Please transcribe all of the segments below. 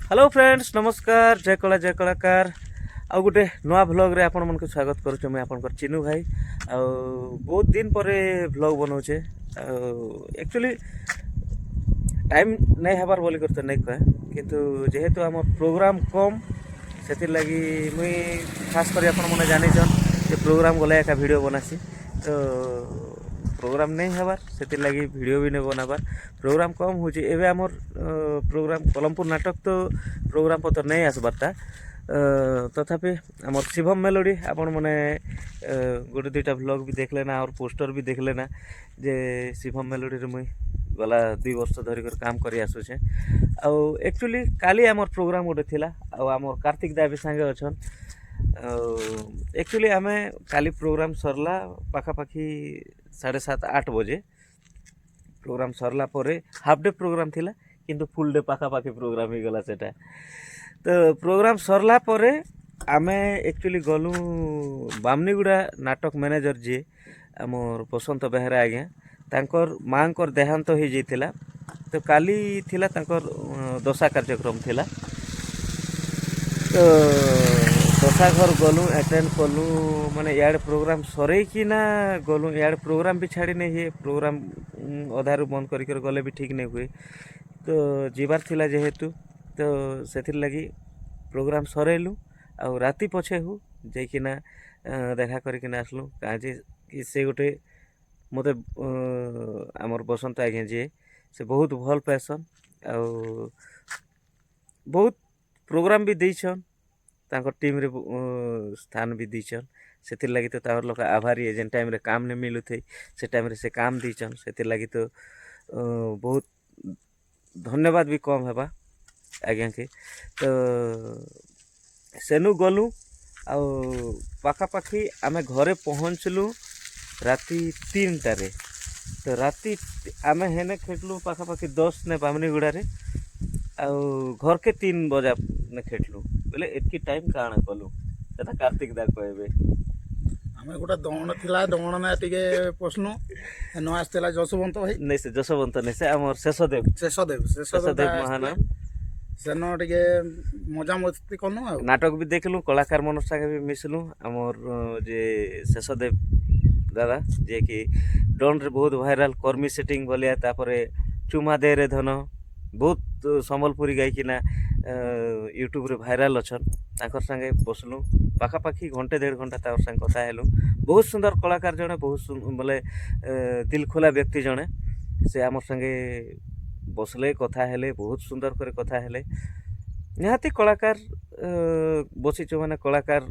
Hello friends नमस्कार जय कलाकार आउ गोटे नुआ भ्लग रे आपण मन को स्वागत करुचे मैं आपनकर चिन्नू भाई आ बहुत दिन पर भ्लग बनाऊे एक्चुअली टाइम नहीं हबार बोली करते नहीं कहे किंतु जेहेतु आम प्रोग्राम कम से लगी मुई खास कर आपण मैंने जानी जे प्रोग्राम गला एका वीडियो बनासी तो प्रोग्राम नहीं हबार से लगी वीडियो भी नहीं बनाबार प्रोग्राम कम हो एवं आमर प्रोग्राम कलमपुर नाटक तो प्रोग्राम पत्र नहीं आसबारटा तथापि आमर शिवम मेलोडी आपण मैंने गोटे दुईटा व्लॉग भी देख लेना और पोस्टर भी देख लेना जे शिवम मेलोडी रे मुई गला 2 वर्ष धरिक काम कर आसुचे एक्चुअली काली आमर प्रोग्राम गोटे थिला आमर कार्तिक दा भी संगे अछन एक्चुअली आमे काली प्रोग्राम सरला पाखापाखी 7:30-8 बजे प्रोग्राम सरला परे हाफ डे प्रोग्राम थिला किंतु फुल डे पाखापाखी प्रोग्राम ही गला सेटा तो प्रोग्राम सरला परे आमे एक्चुअली गलु बामनीगुड़ा नाटक मैनेजर जी आमर बसंत बेहरा आज्ञा तांकर मांकर देहांत हो जाइतिला तो काली थिला तांकर दशा कार्यक्रम थिला तो दशा घर गलु अटेंड कलु माने यार प्रोग्राम सरे कि ना गलु यार प्रोग्राम भी छाड़ी नहीं है प्रोग्राम अधारू बंद कर गले भी ठीक नहीं हुए तो जीवार थिला जेहेतु तो से लगी प्रोग्राम सरेलु आ राति पछे हूँ जाइकिना देखा करकिना आसलु कहीं कि से गोटे मते आमर बसंत आज्ञा जी से बहुत भल पाएसन आ बहुत प्रोग्राम भी देछन तांकर टीम रे स्थान भी दीचन से लगी तो तार लोग आभारी है जेन टाइम रे काम नहीं मिलू थे से टाइम रे से काम दीचन से लगी तो बहुत धन्यवाद भी कम हेबा आज्ञा के तो सेनु गलु आ पाखापाखी आमे घरे पहुँचलु राति 3टा रे तो राति आमे हेने खेटलु पाखापाखी 10 ने बामनीगुड़ा रे आ घर के 3 बजा ने खेटलु बोले एतकी टाइम काण कलु सेटा कार्तिक दा कहबे हमें गोटे दौड़ थिला दौड़ में टिके पसनु न आसला जसवंत भाई नहीं से जसवंत नहीं से आमर शेषदेव महानाम सेन टिके मजा मस्ती कनु आ नाटक भी देखलु कलाकार मन संगे भी मिसलु आमर जे शेषदेव दादा जे कि डन रे बहुत वायरल कर्मी सेटिंग बोलिया तापरे चुमा दे रे धन बहुत संबलपुरी गायकिना यूट्यूब रे भाइराल अछन ताकर संगे बसलु पाखापाखी घंटे 1.5 घंटा ताकर संगे कथा हेलु बहुत सुंदर कलाकार जने बहुत बोले दिल खोला व्यक्ति जने से आमर संगे बसले कथा हेले बहुत सुंदर करे कथा हेले निहाती कलाकार बसिछ माने कलाकार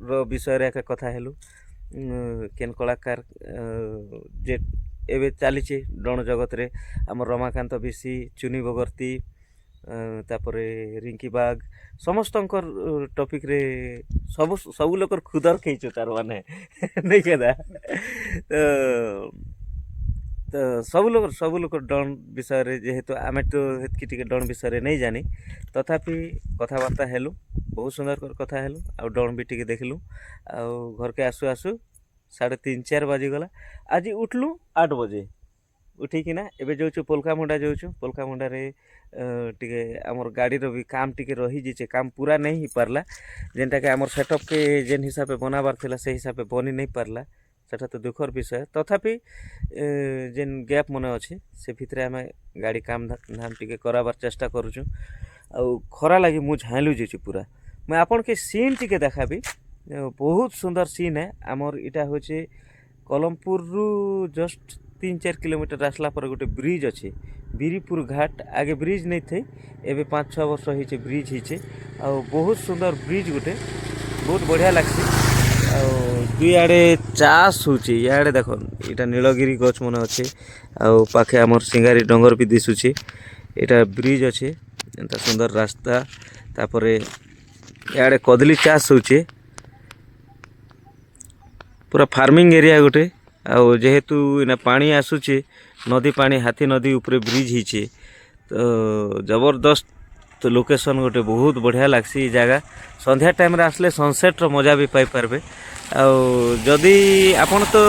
रो विषय रे कथा हेलु केन कलाकार जे एवं चली डण जगत रे आमर रमाकांत बिसी चुनी बगर्ती तापरे रिंकी बाग समस्त टॉपिक रे सब लोकर खुदर खींचो तार माने नहीं कहदा तो सब लोग डन विषय रे जेहेतु आमे तो हेतकी टिके डन विषय रे नहीं जानी तथापि कथबार्ता हेलु बहुत सुंदर कथा हेलु आ डन भी टिके देखलु आ घर के आसु आसु 3:30-4 बाजी गला आज उठलु 8 बजे उठिकिना एबे जाऊँ पोलकामुंडा जाऊँ पोलकामुंडा रे टिके आमर गाड़ी रो भी काम टिके रही जे काम पूरा नहीं ही पारला जेनटा के आमर सेटअप के जेन हिसाब से बनाबार थिला से हिसाब से बनी नहीं पारला सेटा तो दुखर विषय तथापि जेन गैप मन अच्छे से भितर आम गाड़ी काम धाम टिके कराबार चेष्टा करूँ आ खरा लगी मु झाइलु जे पूरा मैं आपन के सीन टिके देखाबी बहुत सुंदर सीन है आमर इटा होचे कलमपुर रु जस्ट 3-4 किलोमीटर आसला पर गोटे ब्रिज अच्छे बीरीपुर घाट आगे ब्रिज नहीं थे एवं 5-6 वर्ष होइछे ब्रिज होइछे आ बहुत सुंदर ब्रिज गोटे बहुत बढ़िया लगसी आ दुई आड़े चाष होचे याडे देखो इटा नीलगिरी गछ मन अच्छे आ पाखे आमर सिंगारी डंगर भी दिशुचे एटा ब्रिज अच्छे एंता सुंदर रास्ता तापरे याडे कदली चाष होचे पूरा फार्मिंग एरिया गोटे आउ जेहेतु इना पानी आसुचे नदी पानी हाथी नदी ऊपर ब्रिज हिचे तो जबरदस्त लोकेशन गोटे बहुत बढ़िया लागसी जगह संध्या टाइम रे आसले सनसेट रो मजा भी पाई पारबे जदि आपन तो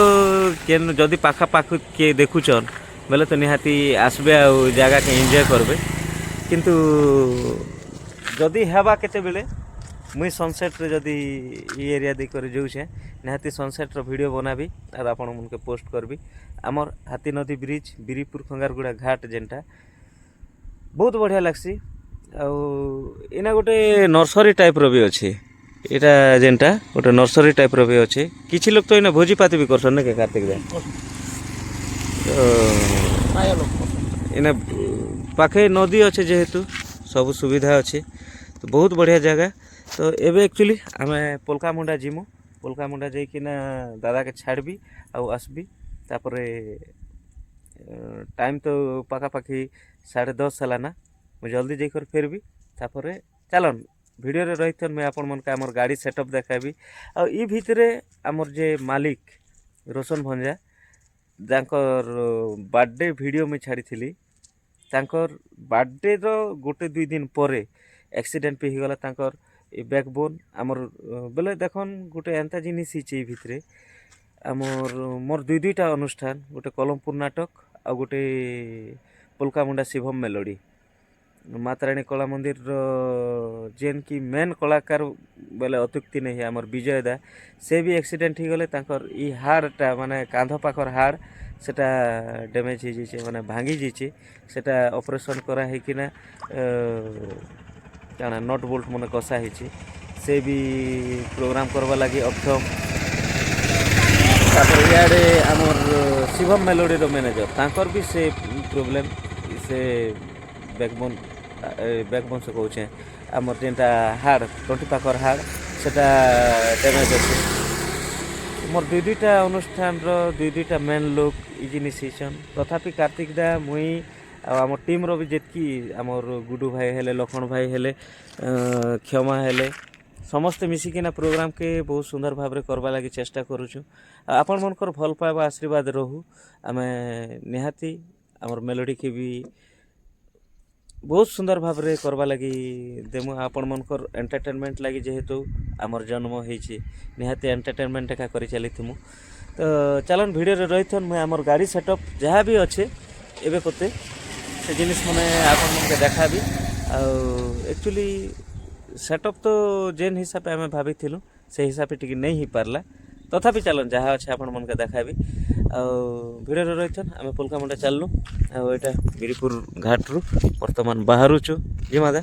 केन जदि पाखा पाख के देखुचन बेले तो निहाती आसबे आ जगह के एंजॉय करबे किंतु जदि हेबा केतेबेले मुई सनसेट रे जदि ई एरिया दे कर जाऊे निहाती सनसेट रो वीडियो बनाबी और आपण मन के पोस्ट करबी। आमर हाथी नदी ब्रिज बिरीपुर खंगारगुड़ा घाट जेनटा बहुत बढ़िया लगसी। आउ इना गोटे नर्सरी टाइप रो भी अच्छे इटा जेनटा गोटे नर्सरी टाइप रो भी अच्छे। किछि लोग तो इना भोजी पाती भी करसन ने के कार्तिक दे प्राय लोक पसंद। इना पाखे नदी अच्छे जेहेतु सब सुविधा अच्छे तो बहुत बढ़िया जगह। तो एबे एक्चुअली आमे पोलका मुंडा जिमु पोलका मुंडा जाइकिना दादा के छाड़बी आउ आसबी तापरे टाइम तो पाखापाखि 10:30 है ना मुझे जल्दी जाकर फेरबी तापरे चलन वीडियो रे रही मैं आपण मन का हमर गाड़ी सेटअप देखाबी। आ ई भितरे हमर जे मालिक रोशन भंजा जाकर बर्थडे वीडियो में छाड़ी थी तांकर बर्थडे रो गोटे 2 दिन परे एक्सीडेंट पे गला तांकर ए बैकबोन आमर बोले देखन गोटे एंता जिनिस हिचे भितरे आमर मोर 2-2टा अनुष्ठान गोटे कलमपुर नाटक आ गोटे पोलका मुंडा शिवम मेलोडी माताराणी कला मंदिर जेन की मेन कलाकार बोले अत्युक्ति नहीं आमर विजय दा से भी एक्सीडेंट हो गले तांकर ई हाड़टा माने कांध पाखर हाड़ सेटा डैमेज हो जाइए माने भांगी जाइए सेटा ऑपरेशन करा है कि ना क्या नट बोल्ट मन कषा है से भी प्रोग्राम करवा लगी अक्षम। तापर इे आमर शिवम मेलोडी रो मैनेजर तांकर भी से प्रोब्लेम से बैकबोन से कहूँ आमर जेनटा हाड़ तंटी पाखर हाड़ सेटा डैमेज अच्छे। मोर 2-2टा अनुष्ठान रो 2-2टा मेन लोक ई जिनिस हिसन तथापि कार्तिक दा मुई आम टीम रो भी जेतकी आमर गुडू भाई हेले लखन भाई हेले क्षमा हेले समस्ते मिसिकिना प्रोग्राम के बहुत सुंदर भाव में करवा लगी चेष्टा करुचु। आपण मनकर भल पाइबा आशीर्वाद रहू आमे निहाती आमर मेलोडी के भी बहुत सुंदर भाव में करवा लगी देमु। आपण मनकर एंटरटेनमेंट लगी जेहेतु आमर जन्म होइछि निहाती एंटरटेनमेंट एका करि चलिथिमु। तो चलन वीडियो रे रहिथन मैं आमर गाड़ी सेटअप जहाँ भी अच्छे एबे कोते से जिनिस मने आपण मन के देखाबी। एक्चुअली सेटअप तो जेन हिसाब से आम भाभी से हिसाब से टी नहीं ही पार्ला तथापि चलन जहाँ अच्छे आपण मन के देखाबी। भिड़ रही आम पोलका मुंडा चलनु आईटा गिरीपुर घाट रु बर्तमान बाहरुचु जिमादा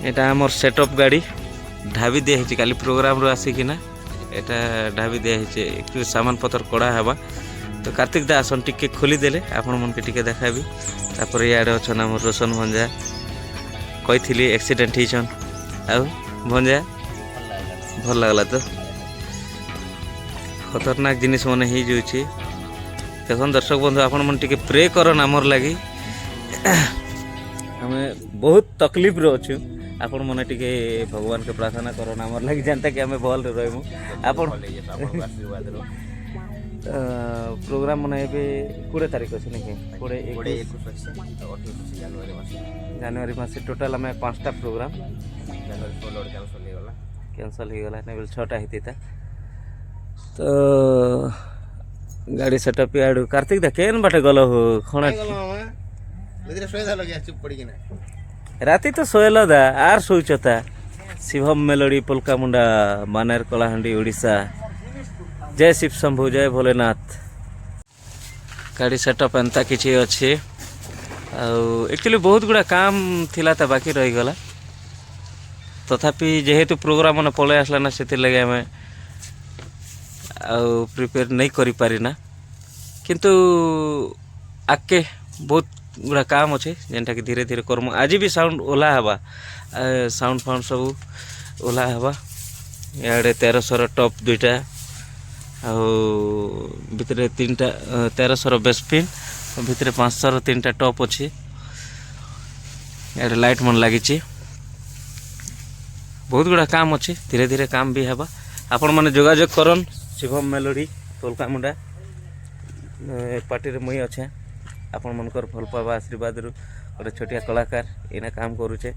एटा आमर सेटअप गाड़ी ढाबी दिया काली प्रोग्राम रो आसिकिना एटा ढाबी दिया एक्चुअली सामान पतर कड़ा हेबा तो कार्तिक दा आसन टिके खोलीदेले आपण मन के टिके देखाबी तापर इयाडे अछन हमर रोशन भंजा कही एक्सीडेंट होइछन आउ भंजा भल लागला तो खतरनाक जिनिस मन हो जाउछि देखन दर्शक बंधु आपण मन टिके प्रे करन हमर लागि हमें बहुत तकलीफ रो छु आपण मन टिके भगवान के प्रार्थना करन हमर लागि जानता कि हमें भल रहमु आपण प्रोग्राम मन एबे 20 तारिख अछि नै 21 जनवरी मास टोटल हमें 5टा प्रोग्राम कैंसल हो गला नै 6टा हितिता तो गाड़ी सेटअप याडू कार्तिक दा केन बाटे गलो हो खणा राती तो सोयल दा आर सोचता शिवम मेलोडी पोलका मुंडा मानेर कलाहांडी ओडिशा जय शिव शंभु जय भोलेनाथ गाड़ी सेटअप एंता किछि अछि एक्चुअली बहुत गुड़ा काम थिला ता बाकी रही गला तथापि जेहेतु प्रोग्राम मन पळे आसला ना सेति लगे हमें प्रिपेयर नहीं करि पारिना किंतु आके बहुत गुड़ा काम अच्छे जेनटा कि धीरे धीरे करमु आज भी साउंड ओला हवा साउंड फाउंड सब ओला हवा याडे 1300 टॉप दुईटा भितर 3टा 1300 बेस पिन भितर 500 3टा टॉप अच्छी याडे लाइट मन लगी बहुत गुड़ा काम अच्छे धीरे धीरे काम भी हवा आपण मैंने जोगाजोग करन शिवम मेलोडी तोलका मुंडा पार्टी रे मुई अच्छे आपण मनकर भल पावा आशीर्वाद रु गोटे छोटिया कलाकार एना काम करूचे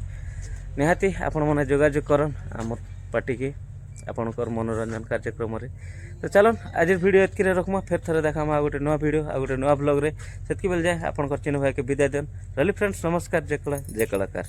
निहाती आपण मैंने जोगाजोग करन आम पार्टी के आपणकर मनोरंजन कार्यक्रम रे तो चलन आज वीडियो एतकी रखमा फिर थरे देखा आ गोटे नवा वीडियो आ गोटे नवा ब्लॉग रे सेतकी बेल जाए आपणकर चिन्ह भाई के विदाय देन रली फ्रेंड्स नमस्कार जय कलाकार।